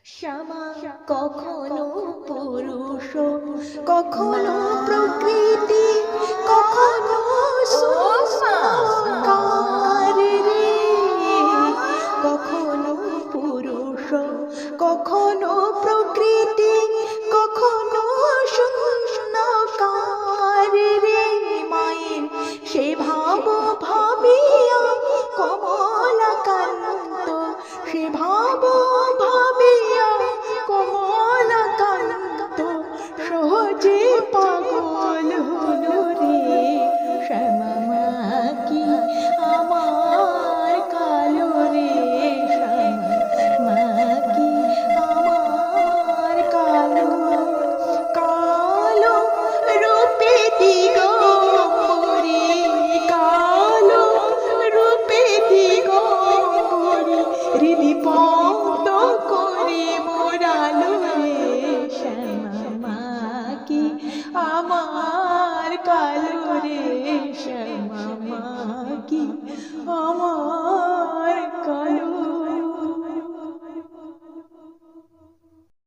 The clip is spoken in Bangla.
শ্যামা কখনো পুরুষ, কখনো প্রকৃতি, কখনো সংস্কার রে। কখনো পুরুষ, কখনো প্রকৃতি, কখনো সংস্কার রে। মায়ের সে ভাব ভাবিয়া কমলাকান্ত, সে ভাব ভাবিয়া কমলাকান্ত সহজে পাগল হলো রে। শ্যামা মা কি আমার কালো রে, শ্যামা মা কি আমার কালো। কালো রূপে দিগম্বরী, কালো রূপে দিগম্বরী, হৃদি পদ্ম করে মোরালো রে। শ্যামা মা কি আমার কালো রে, শ্যামা মা কি আমার